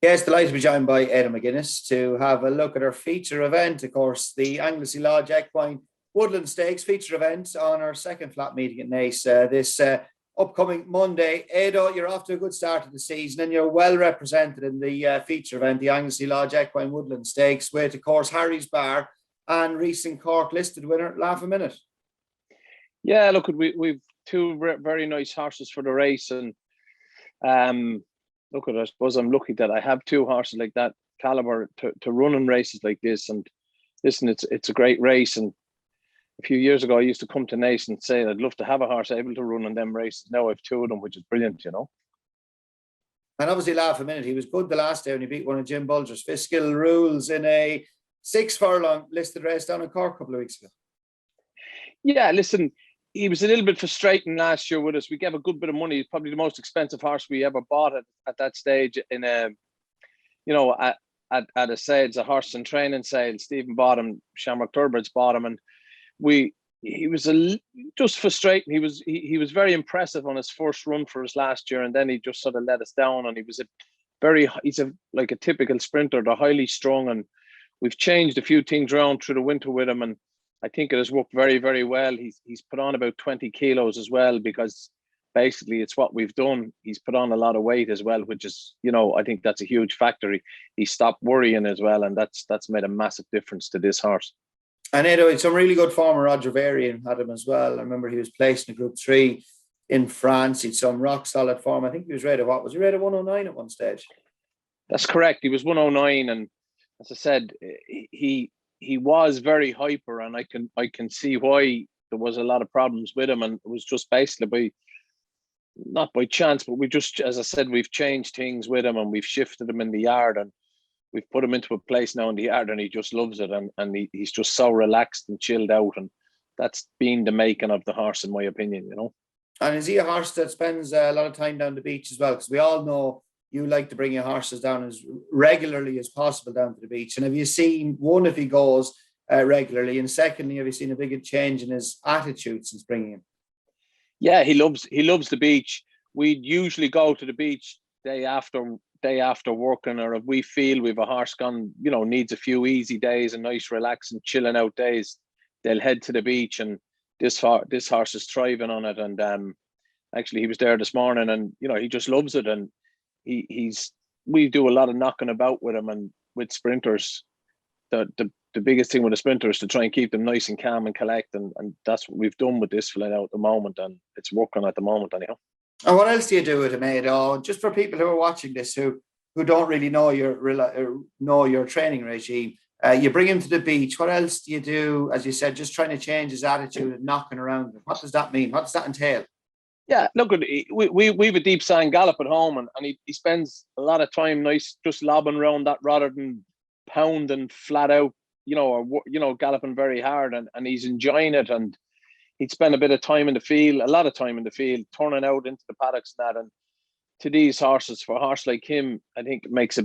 Yes, delighted to be joined by Ado McGuinness to have a look at our feature event. Of course, the Anglesey Lodge Equine Woodlands Stakes feature event on our second flat meeting at Naas this upcoming Monday. Ado, you're off to a good start of the season and you're well represented in the feature event, the Anglesey Lodge Equine Woodlands Stakes, with, of course, Harry's Bar and recent Cork listed winner, Laugh a Minute. Yeah, look, we've two very nice horses for the race, and look, I suppose I'm lucky that I have two horses like that caliber to run in races like this. And listen, it's a great race. And a few years ago, I used to come to Naas and say I'd love to have a horse able to run in them races. Now I've two of them, which is brilliant, you know. And obviously, Laugh a Minute, he was good the last day when he beat one of Jim Bulger's Fiscal Rules in a 6 furlong listed race down in Cork a couple of weeks ago. Yeah, listen, he was a little bit frustrating last year with us. We gave a good bit of money. He's probably the most expensive horse we ever bought at that stage in a, you know, at a sales, a horse and training sale. Stephen bought him, Shamrock Turbids bought him, and he was just frustrating. He was very impressive on his first run for us last year, and then he just sort of let us down. And he's like a typical sprinter. They're highly strung, and we've changed a few things around through the winter with him, and I think it has worked very, very well. He's put on about 20 kilos as well, because basically it's what we've done. He's put on a lot of weight as well, which is, you know, I think that's a huge factor. He stopped worrying as well, and that's made a massive difference to this horse. And Ado, some really good form. Roger Varian had him as well. I remember he was placed in Group 3 in France. He'd some rock solid form. I think he was rated, what was he rated, 109 at one stage? That's correct. He was 109, and as I said, he was very hyper, and I can see why there was a lot of problems with him, and it was just basically not by chance, but we just, as I said, we've changed things with him, and we've shifted him in the yard, and we've put him into a place now in the yard, and he just loves it, and he's just so relaxed and chilled out, and that's been the making of the horse, in my opinion, you know. And is he a horse that spends a lot of time down the beach as well? Because we all know you like to bring your horses down as regularly as possible down to the beach. And have you seen, one, if he goes regularly, and secondly, have you seen a big change in his attitude since bringing him? Yeah, he loves the beach. We'd usually go to the beach day after working, or if we feel we've a horse gone, you know, needs a few easy days and nice relaxing, chilling out days, they'll head to the beach, and this horse is thriving on it. And actually, he was there this morning, and you know, he just loves it, and we do a lot of knocking about with him, and with sprinters, the biggest thing with a sprinter is to try and keep them nice and calm and collect, and that's what we've done with this fella now at the moment, and it's working at the moment anyhow. And what else do you do with him, Ado? Just for people who are watching this who don't really know your training regime, you bring him to the beach. What else do you do? As you said, just trying to change his attitude and knocking around him. What does that mean? What does that entail? Yeah, look, we have a deep sand gallop at home, and he spends a lot of time nice just lobbing around that rather than pounding flat out, you know, or, you know, galloping very hard, and he's enjoying it. And he'd spend a lot of time in the field, turning out into the paddocks and that. And to these horses, for a horse like him, I think it makes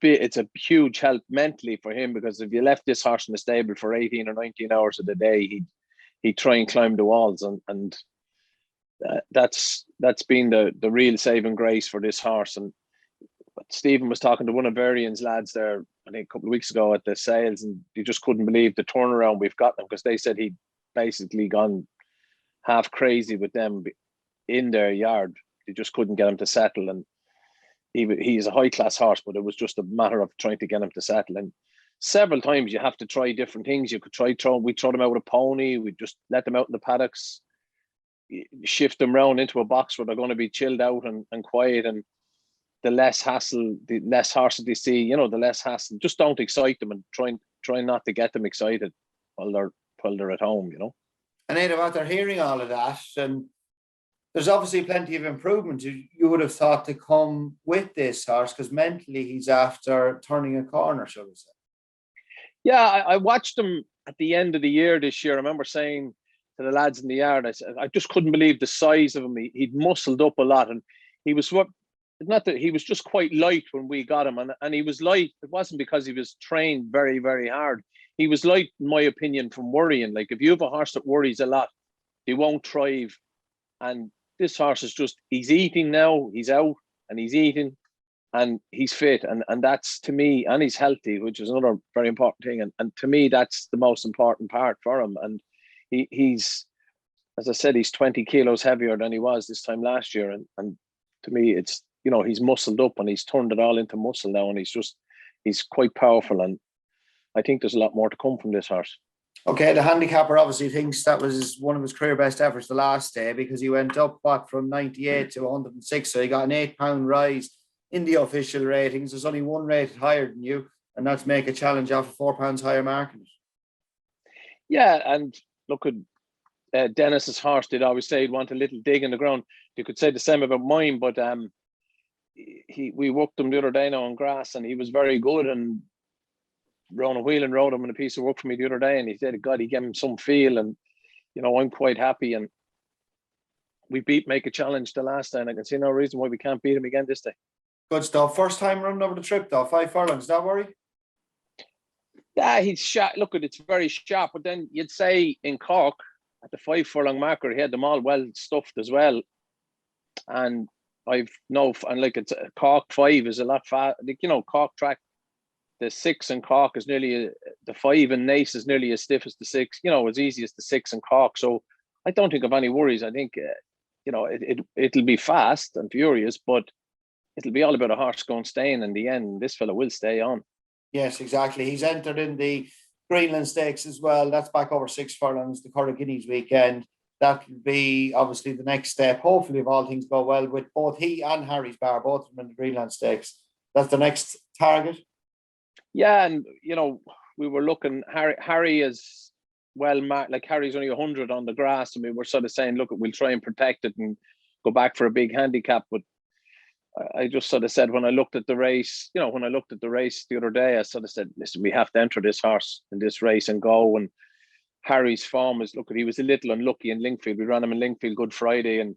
it's a huge help mentally for him, because if you left this horse in the stable for 18 or 19 hours of the day, he'd try and climb the walls, and that's been the real saving grace for this horse. And Stephen was talking to one of Varian's lads there, I think a couple of weeks ago at the sales, and he just couldn't believe the turnaround we've got them, because they said he'd basically gone half crazy with them in their yard. They just couldn't get him to settle, and he's a high class horse, but it was just a matter of trying to get him to settle. And several times you have to try different things. You could we throw them out with a pony, we just let them out in the paddocks, shift them around into a box where they're going to be chilled out and quiet, and the less hassle, the less horses they see, you know, the less hassle. Just don't excite them, and try not to get them excited while they're at home, you know. And Ado, after hearing all of that, and there's obviously plenty of improvement you would have thought to come with this horse, because mentally he's after turning a corner, shall we say. Yeah, I watched him at the end of the year this year. I remember saying to the lads in the yard, I said, I just couldn't believe the size of him. He'd muscled up a lot, and he was he was just quite light when we got him, and he was light. It wasn't because he was trained very, very hard. He was light, in my opinion, from worrying. Like, if you have a horse that worries a lot, he won't thrive. And this horse is just, he's eating now, he's out and he's eating, and he's fit, and that's to me, and he's healthy, which is another very important thing. And to me, that's the most important part for him. And he's, as I said, he's 20 kilos heavier than he was this time last year. And to me, it's, he's muscled up and he's turned it all into muscle now. And he's quite powerful. And I think there's a lot more to come from this horse. Okay, the handicapper obviously thinks that was one of his career best efforts the last day, because he went up from 98 to 106, so he got an 8-pound rise in the official ratings. There's only one rated higher than you, and that's Make a Challenge off a £4 higher market. Yeah, and look at Dennis's horse did always say he'd want a little dig in the ground. You could say the same about mine, but we worked him the other day now on grass, and he was very good. And Rona Whelan rode him in a piece of work for me the other day, and he said, God, he gave him some feel, and I'm quite happy. And we beat Make a Challenge the last day, and I can see no reason why we can't beat him again this day. Good stuff. First time running over the trip though, 5 furlongs, don't worry. Yeah, he's sharp. Look, it's very sharp. But then you'd say in Cork at the 5 furlong marker, he had them all well stuffed as well. And it's Cork 5 is a lot fast. Cork track, the 6 in Cork is nearly the 5 in Naas is nearly as stiff as the 6. As easy as the 6 in Cork. So I don't think of any worries. I think it'll be fast and furious, but it'll be all about a horse going staying in the end. This fella will stay on. Yes, exactly. He's entered in the Greenland Stakes as well. That's back over 6 furlongs, the Corriguineas weekend. That will be obviously the next step. Hopefully, if all things go well, with both he and Harry's Bar, both of them in the Greenland Stakes. That's the next target. Yeah, and we were looking. Harry is well marked. Like, Harry's only 100 on the grass, and we were sort of saying, look, we'll try and protect it and go back for a big handicap. But I just sort of said, when I looked at the race, the other day, I sort of said, listen, we have to enter this horse in this race and go. And Harry's form is, he was a little unlucky in Lingfield. We ran him in Lingfield Good Friday, and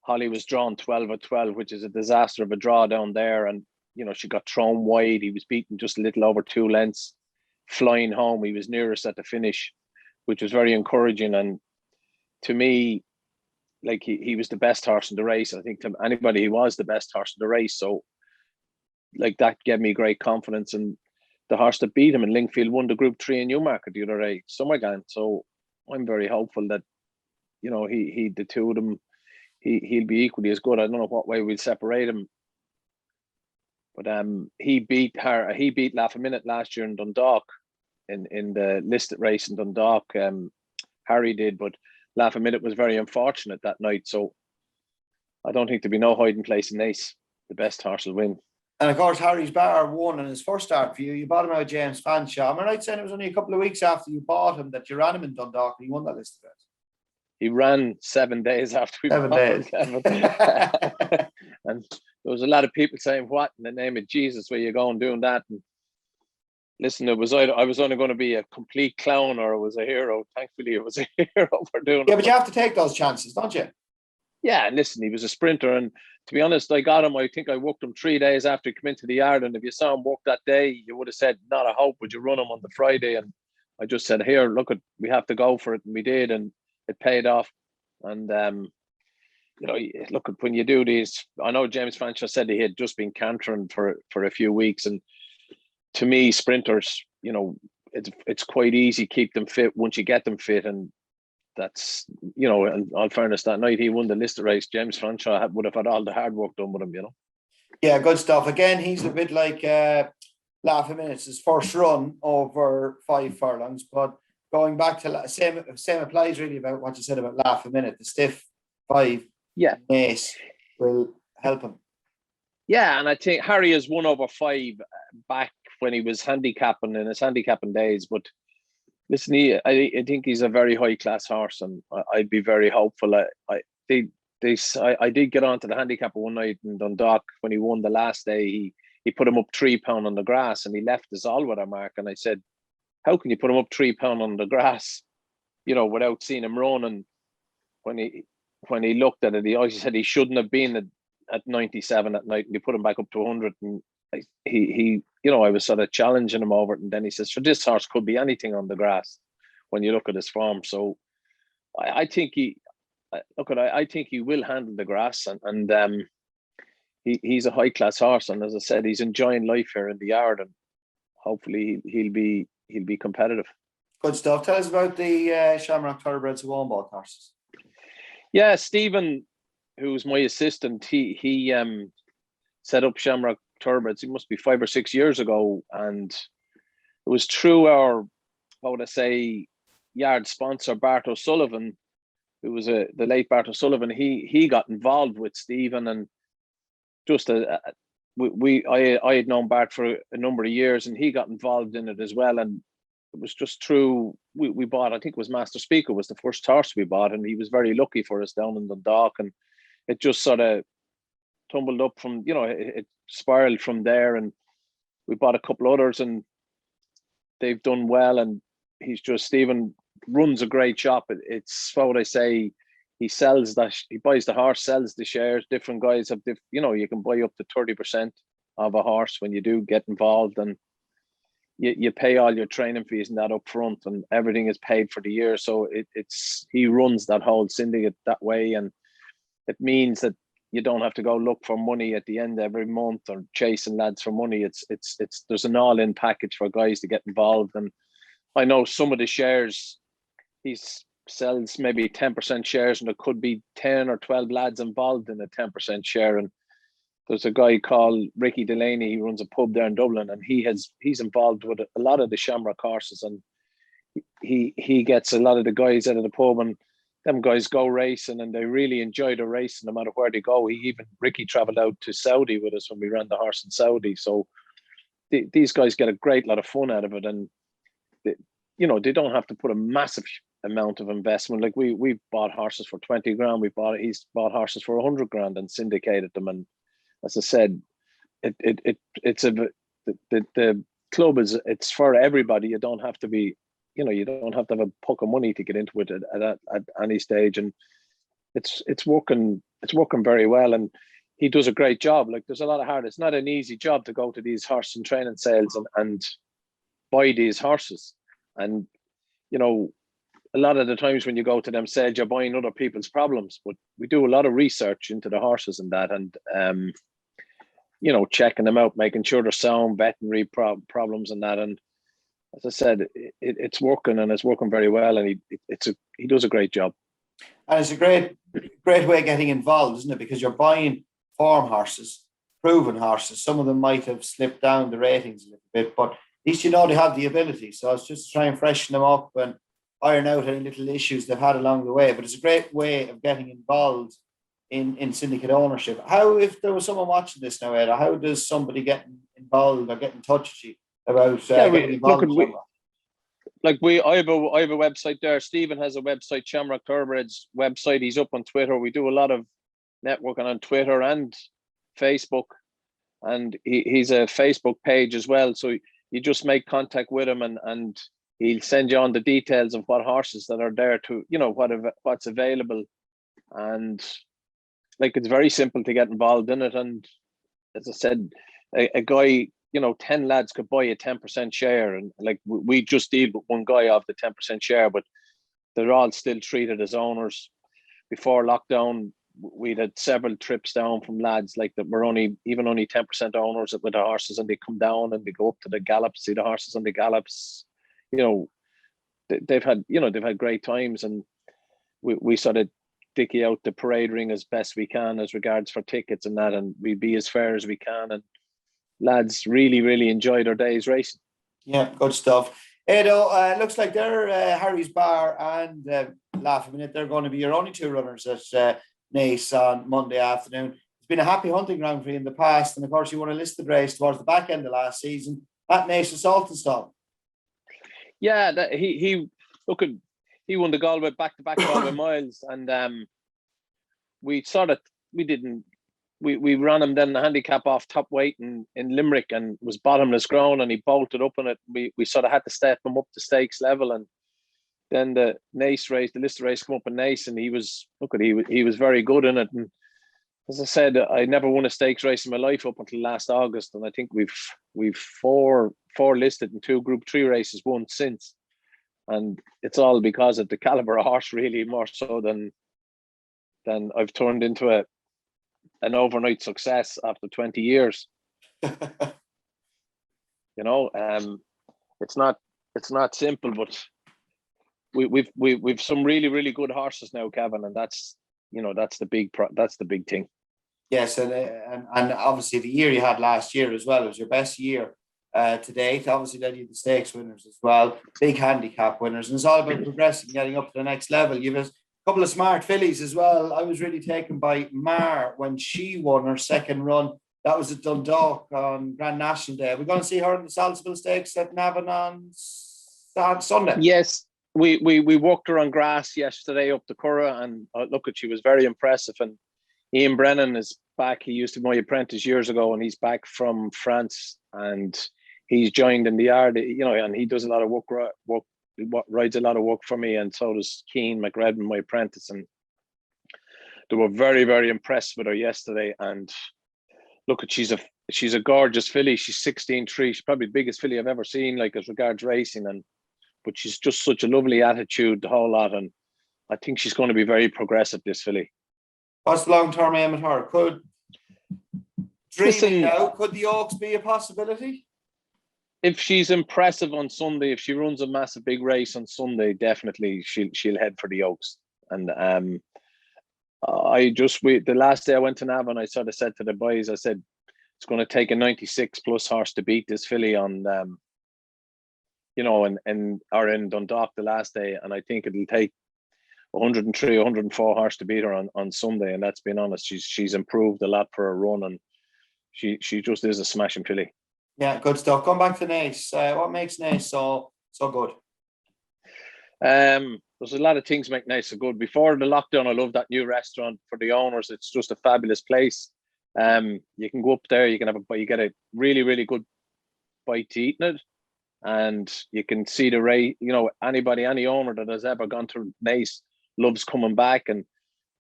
Holly was drawn 12-12, which is a disaster of a draw down there. And, she got thrown wide. He was beaten just a little over 2 lengths. Flying home, he was nearest at the finish, which was very encouraging. And to me, like, he was the best horse in the race. I think to anybody, he was the best horse in the race. So, like, that gave me great confidence. And the horse that beat him in Lingfield won the Group 3 in Newmarket the other day, Summergan. So I'm very hopeful that, the two of them, he'll be equally as good. I don't know what way we'll separate him. But he beat Laugh a Minute last year in Dundalk, in the listed race in Dundalk. Harry did, but Laugh a Minute was very unfortunate that night. So I don't think there'll be no hiding place in Naas. The best horse will win. And of course, Harry's Bar won in his first start for you. You bought him out of James Fanshawe. Am I right saying it was only a couple of weeks after you bought him that you ran him in Dundalk and he won that list of race? He ran 7 days after we 7 days. days. And there was a lot of people saying, what in the name of Jesus were you going doing that? And listen, I was only going to be a complete clown or I was a hero. Thankfully, it was a hero for doing it. Yeah, but you have to take those chances, don't you? Yeah, and listen, he was a sprinter. And to be honest, I got him. I think I worked him 3 days after he came into the yard. And if you saw him work that day, you would have said, not a hope. Would you run him on the Friday? And I just said, here, look, we have to go for it. And we did. And it paid off. And, look, when you do these, I know James Fanshawe said he had just been cantering for a few weeks. And to me, sprinters, it's quite easy to keep them fit once you get them fit. And that's, in all fairness, that night he won the listed race. James Fanshawe would have had all the hard work done with him, Yeah, good stuff. Again, he's a bit like Laugh a Minute. It's his first run over 5 furlongs, but going back to same applies really about what you said about Laugh a Minute. The stiff 5 Naas will help him. Yeah, and I think Harry has won over 5 back when he was handicapping in his handicapping days. But listen, I think he's a very high class horse, and I'd be very hopeful. I did get onto the handicapper one night in Dundalk when he won the last day. He put him up £3 on the grass, and he left his all-weather mark. And I said, how can you put him up £3 on the grass, without seeing him run? And when he looked at it, he always said he shouldn't have been at 97 at night, and he put him back up to 100. And I was sort of challenging him over it, and then he says, for this horse could be anything on the grass when you look at his form. So I think he will handle the grass, and he's a high class horse, and as I said, he's enjoying life here in the yard, and hopefully he'll be competitive. Good stuff. Tell us about the Shamrock Thoroughbreds Wallenball horses. Yeah, Stephen, who's my assistant, he set up Shamrock Thoroughbreds. It must be 5 or 6 years ago, and it was through our, what would I say, yard sponsor Bart O'Sullivan, who was the late Bart O'Sullivan. He got involved with Stephen, and just I had known Bart for a number of years, and he got involved in it as well. And it was just through we bought, I think it was Master Speaker was the first horse we bought, and he was very lucky for us down in Dundalk, and it just sort of tumbled up from, it spiraled from there, and we bought a couple others, and they've done well. And Stephen runs a great shop. It's what I say. He buys the horse, sells the shares. Different guys have, you can buy up to 30% of a horse when you do get involved, and you pay all your training fees and that up front, and everything is paid for the year. So he runs that whole syndicate that way, and it means that you don't have to go look for money at the end every month or chasing lads for money. It's there's an all-in package for guys to get involved. And I know some of the shares, he sells maybe 10% shares, and there could be 10 or 12 lads involved in a 10% share. And there's a guy called Ricky Delaney. He runs a pub there in Dublin, and he's involved with a lot of the Shamrock horses, and he gets a lot of the guys out of the pub, and them guys go racing, and they really enjoy the racing no matter where they go. Ricky travelled out to Saudi with us when we ran the horse in Saudi. So these guys get a great lot of fun out of it, and they don't have to put a massive amount of investment. Like we bought horses for 20 grand. He's bought horses for 100 grand and syndicated them. And as I said, the club it's for everybody. You don't have to be, you don't have to have a puck of money to get into it at any stage. And it's working very well. And he does a great job. Like, there's a lot of hard. It's not an easy job to go to these horse and training sales and buy these horses. And a lot of the times when you go to them sales, you're buying other people's problems. But we do a lot of research into the horses and that, and checking them out, making sure they're sound, veterinary problems and that. And as I said, it's working, and it's working very well. And he does a great job. And it's a great way of getting involved, isn't it? Because you're buying form horses, proven horses. Some of them might have slipped down the ratings a little bit, but at least they have the ability. So it's just to try and freshen them up and iron out any little issues they've had along the way. But it's a great way of getting involved in syndicate ownership. How, if there was someone watching this now, Ed, how does somebody get involved or get in touch with you about getting involved? I have a website there. Stephen has a website, Shamrock Thoroughbreds website. He's up on Twitter. We do a lot of networking on Twitter and Facebook, and he's a Facebook page as well. So you just make contact with him, and he'll send you on the details of what horses that are there to, what's available. And it's very simple to get involved in it. And as I said, a guy, 10 lads could buy a 10% share. And we just deal with one guy off the 10% share, but they're all still treated as owners. Before lockdown, we'd had several trips down from lads that were only 10% owners with the horses, and they come down and they go up to the gallops, see the horses on the gallops. They've had great times, and we sort of dicky out the parade ring as best we can as regards for tickets and that, and we be as fair as we can, and lads really, really enjoy their days racing. Yeah, good stuff. Ado, looks like they're Harry's Bar and Laugh a Minute. They're going to be your only two runners at Naas on Monday afternoon. It's been a happy hunting ground for you in the past, and of course you won a listed race towards the back end of last season at Naas Saltonstall. Yeah, he won the Galway back-to-back Galway miles, and we ran him then the handicap off top weight in Limerick, and was bottomless ground, and he bolted up on it. We sort of had to step him up to stakes level, and then the Naas race, the listed race, come up in Naas, and he was very good in it. And as I said, I never won a stakes race in my life up until last August, and I think we've four listed and 2 Group 3 races won since. And it's all because of the caliber of horse, really, more so than I've turned into an overnight success after 20 years. You know, it's not simple, but we've some really good horses now, Kevin, and that's the big thing. Yes, and obviously the year you had last year as well was your best year to date. Obviously, then you had the stakes winners as well, big handicap winners, and it's all about progressing, getting up to the next level. You have a couple of smart fillies as well. I was really taken by Mar when she won her second run. That was at Dundalk on Grand National Day. We're going to see her in the Salisbury Stakes at Navan on Sunday. Yes, we walked her on grass yesterday up the Curragh, and she was very impressive. And Ian Brennan is back. He used to be my apprentice years ago, and he's back from France, and he's joined in the yard. And he does a lot of work, rides a lot of work for me, and so does Keane McRedman, my apprentice. And they were very, very impressed with her yesterday. And she's a gorgeous filly. She's 16.3. She's probably the biggest filly I've ever seen, like as regards racing, but she's just such a lovely attitude, the whole lot, and I think she's going to be very progressive, this filly. What's the long-term aim at her? Could the Oaks be a possibility? If she's impressive on Sunday, if she runs a massive big race on Sunday, definitely she'll head for the Oaks. And the last day I went to Navan, I sort of said to the boys, I said, it's going to take a 96 plus horse to beat this filly on in Dundalk the last day, and I think it'll take 103, 104 horse to beat her on Sunday. And that's been honest, she's improved a lot for her run, and she just is a smashing filly. Yeah, good stuff. Going back to Naas, what makes Naas so good? There's a lot of things make Naas so good. Before the lockdown, I loved that new restaurant for the owners. It's just a fabulous place. You can go up there, you get a really, really good bite to eat in it, and you can see the race. Any owner that has ever gone to Naas loves coming back, and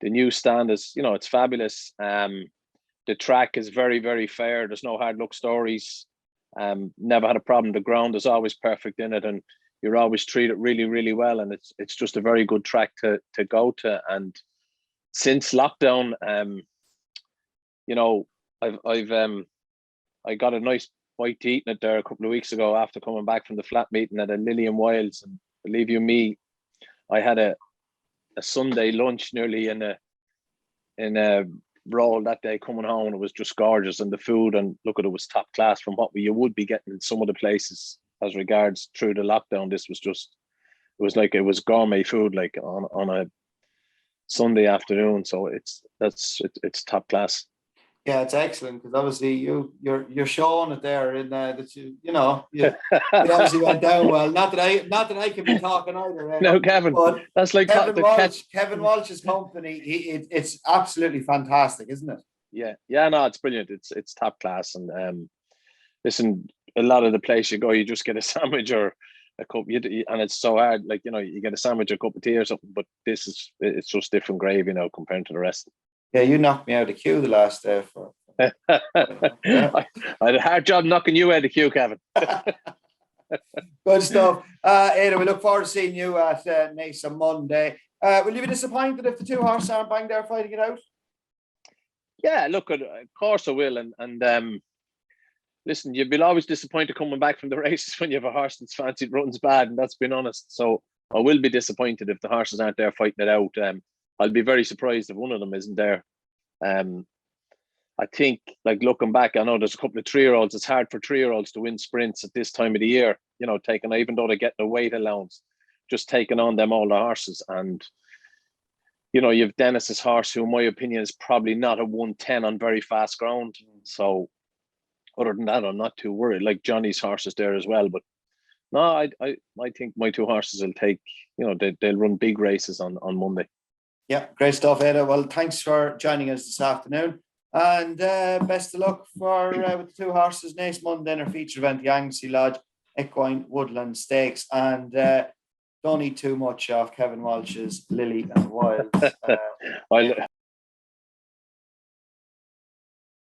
the new stand is, it's fabulous. The track is very, very fair. There's no hard luck stories. Never had a problem. The ground is always perfect in it, and you're always treated really, really well. And it's just a very good track to go to. And since lockdown, I got a nice bite to eat in it there a couple of weeks ago after coming back from the flat meeting at a Lillian Wilds. And believe you me, I had a Sunday lunch nearly in a roll that day coming home, and it was just gorgeous. And the food, and it was top class from what you would be getting in some of the places as regards through the lockdown. This was it was gourmet food, like on a Sunday afternoon. So it's top class. Yeah, it's excellent, because obviously you're showing it there in that you obviously went down well. Not that I can be talking either. No, Kevin, that's like Kevin Walsh's company. It's absolutely fantastic, isn't it? Yeah, no, it's brilliant. It's top class, and listen, a lot of the place you go, you just get a sandwich or a cup, and it's so hard. Like, you get a sandwich or a cup of tea or something, but it's just different gravy now compared to the rest. Yeah, you knocked me out of the queue the last day. I had a hard job knocking you out of the queue, Kevin. Good stuff. Ado, we look forward to seeing you at Naas on Monday. Will you be disappointed if the two horses aren't bang there fighting it out? Yeah, look, of course I will. And listen, you'll be always disappointed coming back from the races when you have a horse that's fancied runs bad, and that's been honest. So I will be disappointed if the horses aren't there fighting it out. I'll be very surprised if one of them isn't there. I think, like, looking back, I know there's a couple of 3-year-olds. It's hard for 3-year-olds to win sprints at this time of the year, even though they get the weight allowance, just taking on them older horses. And, you've Dennis's horse, who in my opinion is probably not a 110 on very fast ground. So other than that, I'm not too worried. Like, Johnny's horse is there as well. But no, I think my two horses will take, they'll run big races on Monday. Yeah, great stuff, Ado. Well, thanks for joining us this afternoon, and best of luck with the two horses next Monday in our feature event, the Anglesey Lodge Equine Woodlands Stakes. And don't eat too much of Kevin Walsh's Lily and Wilds.